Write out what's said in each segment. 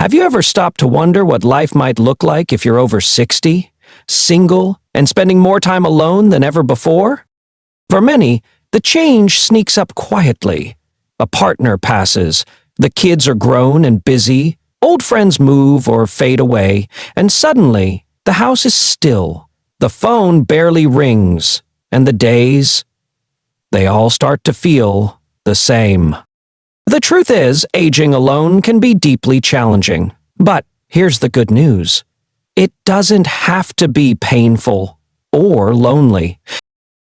Have you ever stopped to wonder what life might look like if you're over 60, single, and spending more time alone than ever before? For many, the change sneaks up quietly. A partner passes, the kids are grown and busy, old friends move or fade away, and suddenly the house is still, the phone barely rings, and the days, they all start to feel the same. The truth is, aging alone can be deeply challenging. But here's the good news. It doesn't have to be painful or lonely.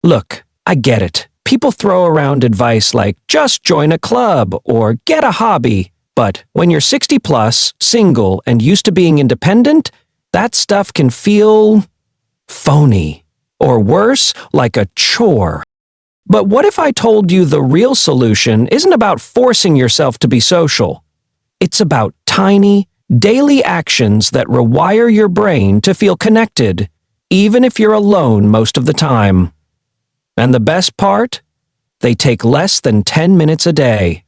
Look, I get it. People throw around advice like, just join a club or get a hobby. But when you're 60 plus, single, and used to being independent, that stuff can feel phony, or worse, like a chore. But what if I told you the real solution isn't about forcing yourself to be social? It's about tiny, daily actions that rewire your brain to feel connected, even if you're alone most of the time. And the best part? They take less than 10 minutes a day.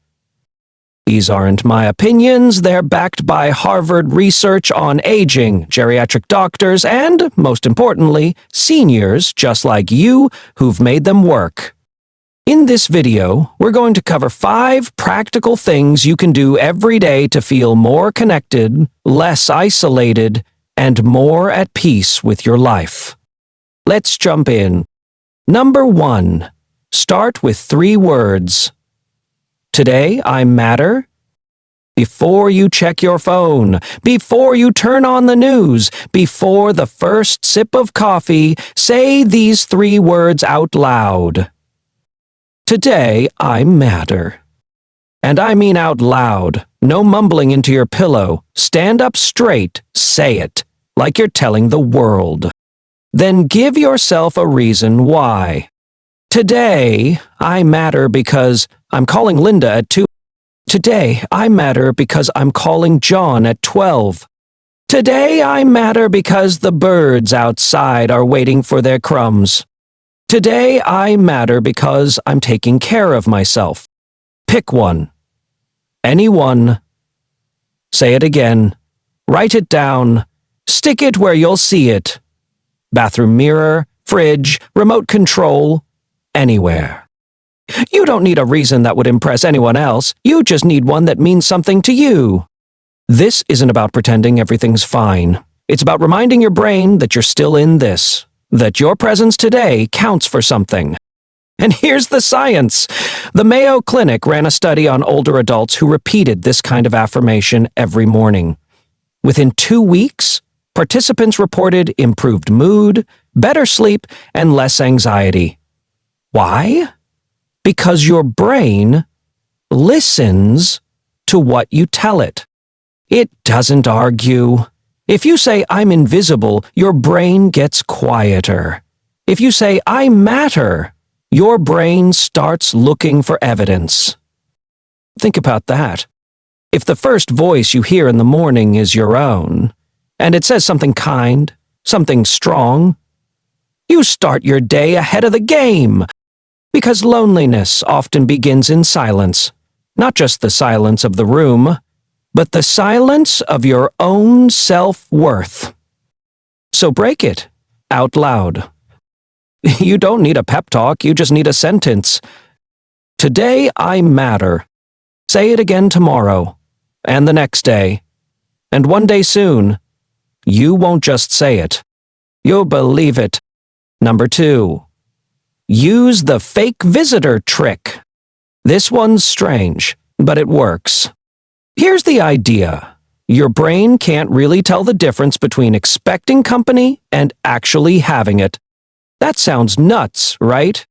These aren't my opinions, they're backed by Harvard research on aging, geriatric doctors, and, most importantly, seniors just like you who've made them work. In this video, we're going to cover 5 practical things you can do every day to feel more connected, less isolated, and more at peace with your life. Let's jump in. Number 1. Start with 3 words. Today, I matter. Before you check your phone, before you turn on the news, before the first sip of coffee, say these 3 words out loud. Today, I matter. And I mean out loud. No mumbling into your pillow. Stand up straight. Say it, like you're telling the world. Then give yourself a reason why. Today, I matter because I'm calling Linda at 2. Today, I matter because I'm calling John at 12. Today, I matter because the birds outside are waiting for their crumbs. Today, I matter because I'm taking care of myself. Pick one. Any one. Say it again. Write it down. Stick it where you'll see it. Bathroom mirror, fridge, remote control, anywhere. You don't need a reason that would impress anyone else. You just need one that means something to you. This isn't about pretending everything's fine. It's about reminding your brain that you're still in this. That your presence today counts for something. And here's the science. The Mayo Clinic ran a study on older adults who repeated this kind of affirmation every morning. Within 2 weeks, participants reported improved mood, better sleep, and less anxiety. Why? Because your brain listens to what you tell it. It doesn't argue. If you say, I'm invisible, your brain gets quieter. If you say, I matter, your brain starts looking for evidence. Think about that. If the first voice you hear in the morning is your own, and it says something kind, something strong, you start your day ahead of the game. Because loneliness often begins in silence, not just the silence of the room, but the silence of your own self-worth. So break it out loud. You don't need a pep talk, you just need a sentence. Today I matter. Say it again tomorrow, and the next day, and one day soon. You won't just say it. You'll believe it. Number 2. Use the fake visitor trick. This one's strange, but it works. Here's the idea. Your brain can't really tell the difference between expecting company and actually having it. That sounds nuts, right?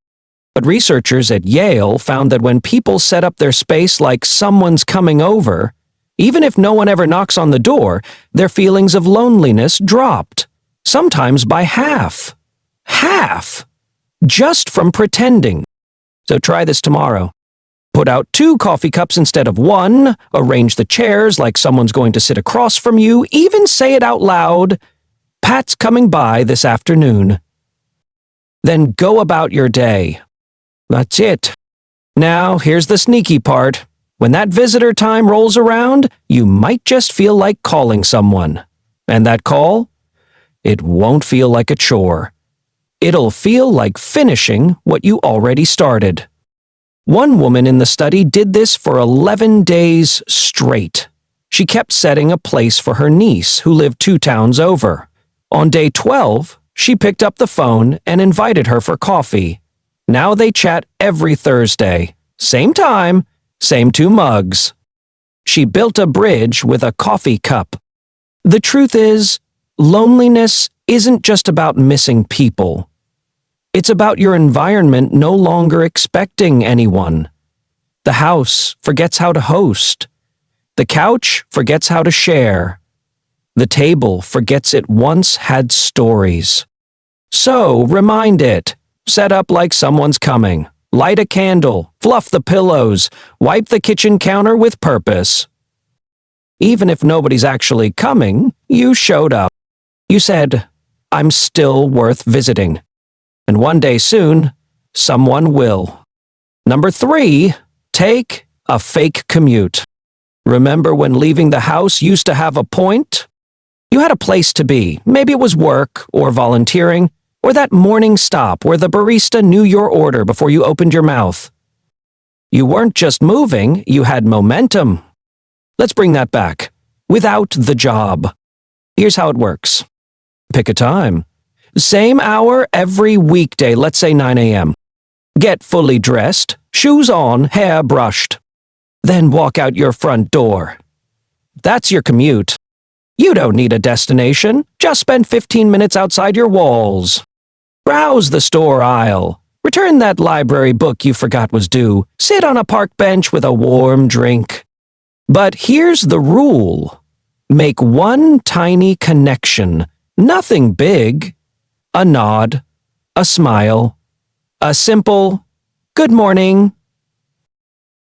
But researchers at Yale found that when people set up their space like someone's coming over, even if no one ever knocks on the door, their feelings of loneliness dropped, sometimes by half. Half! Just from pretending. So try this tomorrow. Put out 2 coffee cups instead of 1, arrange the chairs like someone's going to sit across from you, even say it out loud, Pat's coming by this afternoon. Then go about your day. That's it. Now, here's the sneaky part. When that visitor time rolls around, you might just feel like calling someone. And that call? It won't feel like a chore. It'll feel like finishing what you already started. One woman in the study did this for 11 days straight. She kept setting a place for her niece, who lived 2 towns over. On day 12, she picked up the phone and invited her for coffee. Now they chat every Thursday. Same time, same 2 mugs. She built a bridge with a coffee cup. The truth is, loneliness isn't just about missing people. It's about your environment no longer expecting anyone. The house forgets how to host. The couch forgets how to share. The table forgets it once had stories. So remind it. Set up like someone's coming. Light a candle. Fluff the pillows. Wipe the kitchen counter with purpose. Even if nobody's actually coming, you showed up. You said, "I'm still worth visiting." And one day soon, someone will. Number 3, take a fake commute. Remember when leaving the house used to have a point? You had a place to be. Maybe it was work or volunteering or that morning stop where the barista knew your order before you opened your mouth. You weren't just moving, you had momentum. Let's bring that back. Without the job. Here's how it works. Pick a time. Same hour every weekday, let's say 9 a.m. Get fully dressed, shoes on, hair brushed. Then walk out your front door. That's your commute. You don't need a destination. Just spend 15 minutes outside your walls. Browse the store aisle. Return that library book you forgot was due. Sit on a park bench with a warm drink. But here's the rule. Make one tiny connection. Nothing big. A nod, a smile, a simple, "Good morning."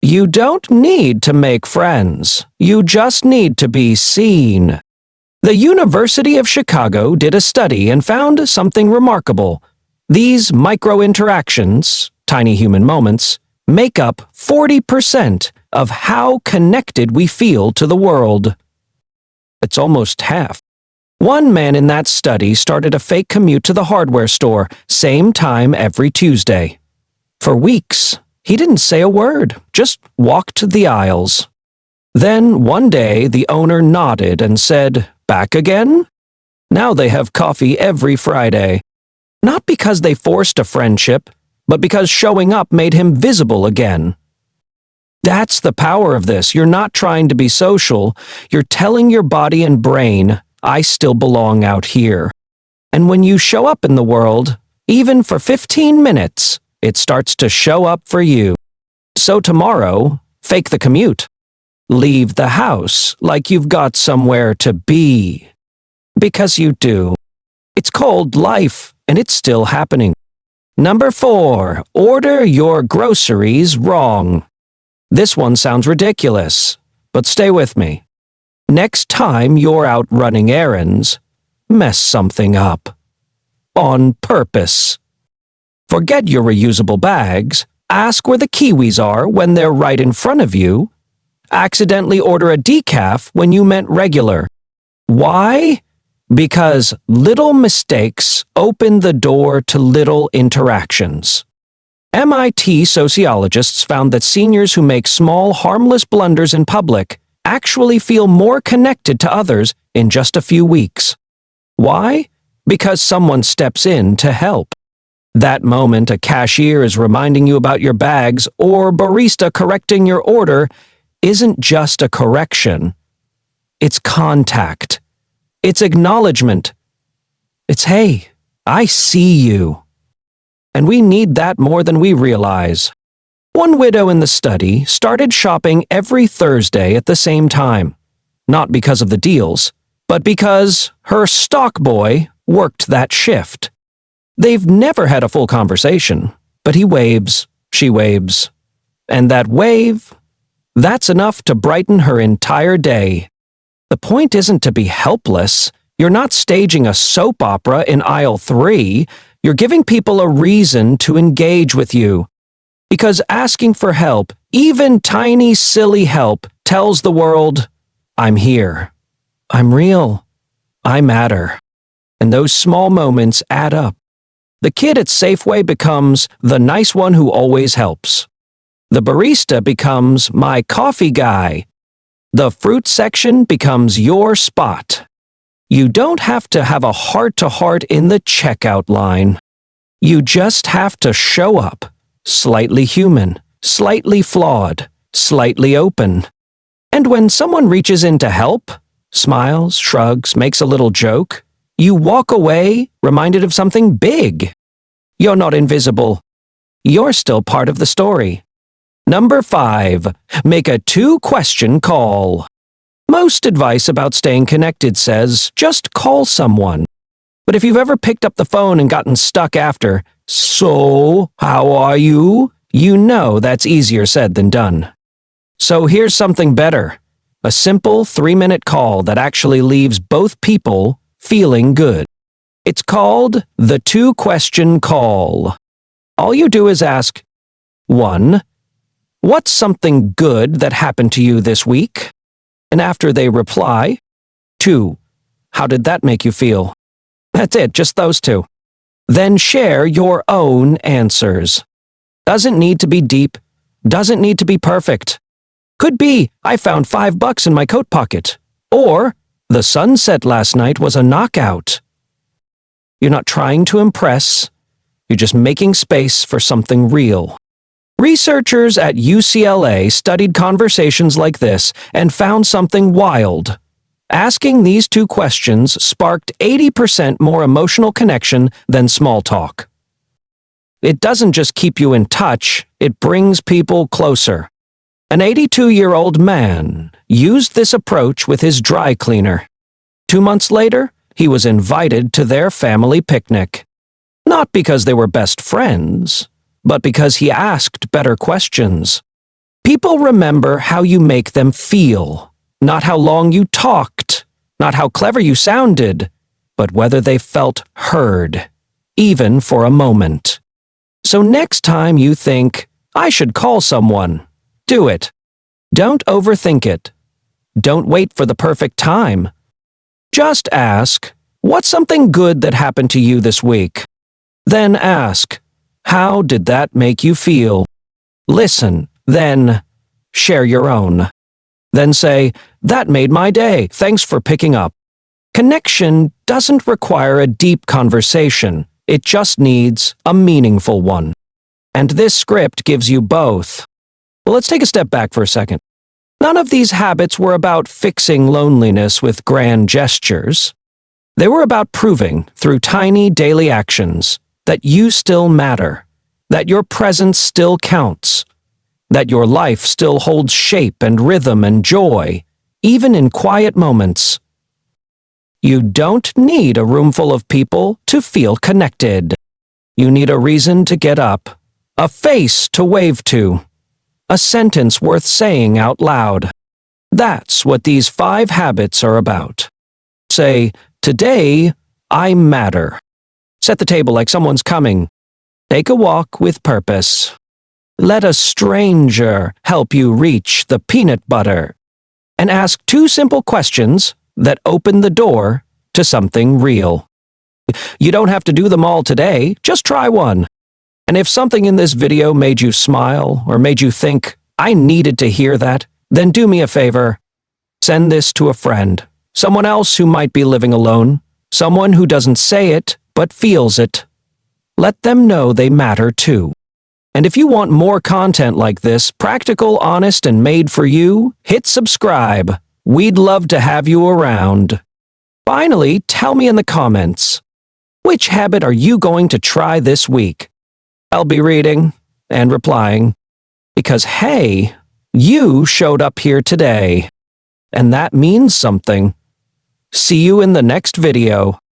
You don't need to make friends. You just need to be seen. The University of Chicago did a study and found something remarkable. These micro-interactions, tiny human moments, make up 40% of how connected we feel to the world. It's almost half. One man in that study started a fake commute to the hardware store, same time every Tuesday. For weeks, he didn't say a word, just walked the aisles. Then one day the owner nodded and said, "Back again?" Now they have coffee every Friday. Not because they forced a friendship, but because showing up made him visible again. That's the power of this. You're not trying to be social. You're telling your body and brain, "I still belong out here." And when you show up in the world, even for 15 minutes, it starts to show up for you. So tomorrow, fake the commute. Leave the house like you've got somewhere to be. Because you do. It's called life, and it's still happening. Number 4, order your groceries wrong. This one sounds ridiculous, but stay with me. Next time you're out running errands, mess something up. On purpose. Forget your reusable bags. Ask where the kiwis are when they're right in front of you. Accidentally order a decaf when you meant regular. Why? Because little mistakes open the door to little interactions. MIT sociologists found that seniors who make small, harmless blunders in public actually feel more connected to others in just a few weeks. Why? Because someone steps in to help. That moment a cashier is reminding you about your bags or barista correcting your order isn't just a correction. It's contact. It's acknowledgement. It's, "Hey, I see you." And we need that more than we realize. One widow in the study started shopping every Thursday at the same time. Not because of the deals, but because her stock boy worked that shift. They've never had a full conversation, but he waves, she waves. And that wave, that's enough to brighten her entire day. The point isn't to be helpless. You're not staging a soap opera in aisle 3. You're giving people a reason to engage with you. Because asking for help Even tiny, silly help tells the world, I'm here. I'm real. I matter. And those small moments add up. The kid at Safeway becomes the nice one who always helps. The barista becomes my coffee guy. The fruit section becomes your spot. You don't have to have a heart-to-heart in the checkout line. You just have to show up, slightly human, slightly flawed, slightly open. And when someone reaches in to help, smiles, shrugs, makes a little joke, you walk away reminded of something big. You're not invisible. You're still part of the story. Number 5, make a 2-question call. Most advice about staying connected says, just call someone. But if you've ever picked up the phone and gotten stuck after, so, how are you? You know that's easier said than done. So here's something better. A simple 3-minute call that actually leaves both people feeling good. It's called the 2-question call. All you do is ask, 1. What's something good that happened to you this week? And after they reply, 2. How did that make you feel? That's it, just those 2. Then share your own answers. Doesn't need to be deep. Doesn't need to be perfect. Could be, I found $5 in my coat pocket. Or, the sunset last night was a knockout. You're not trying to impress. You're just making space for something real. Researchers at UCLA studied conversations like this and found something wild. Asking these 2 questions sparked 80% more emotional connection than small talk. It doesn't just keep you in touch, it brings people closer. An 82-year-old man used this approach with his dry cleaner. 2 months later, he was invited to their family picnic. Not because they were best friends, but because he asked better questions. People remember how you make them feel, not how long you talked, not how clever you sounded, but whether they felt heard, even for a moment. So next time you think, I should call someone, do it. Don't overthink it. Don't wait for the perfect time. Just ask, what's something good that happened to you this week? Then ask, how did that make you feel? Listen, then share your own. Then say, that made my day, thanks for picking up. Connection doesn't require a deep conversation, it just needs a meaningful one. And this script gives you both. Well, let's take a step back for a second. None of these habits were about fixing loneliness with grand gestures. They were about proving, through tiny daily actions, that you still matter, that your presence still counts, that your life still holds shape and rhythm and joy, even in quiet moments. You don't need a room full of people to feel connected. You need a reason to get up, a face to wave to, a sentence worth saying out loud. That's what these 5 habits are about. Say, today, I matter. Set the table like someone's coming. Take a walk with purpose. Let a stranger help you reach the peanut butter. And ask 2 simple questions that open the door to something real. You don't have to do them all today, just try one. And if something in this video made you smile or made you think, I needed to hear that, then do me a favor. Send this to a friend, someone else who might be living alone, someone who doesn't say it but feels it. Let them know they matter too. And if you want more content like this, practical, honest, and made for you, hit subscribe. We'd love to have you around. Finally, tell me in the comments, which habit are you going to try this week? I'll be reading and replying, because hey, you showed up here today, and that means something. See you in the next video.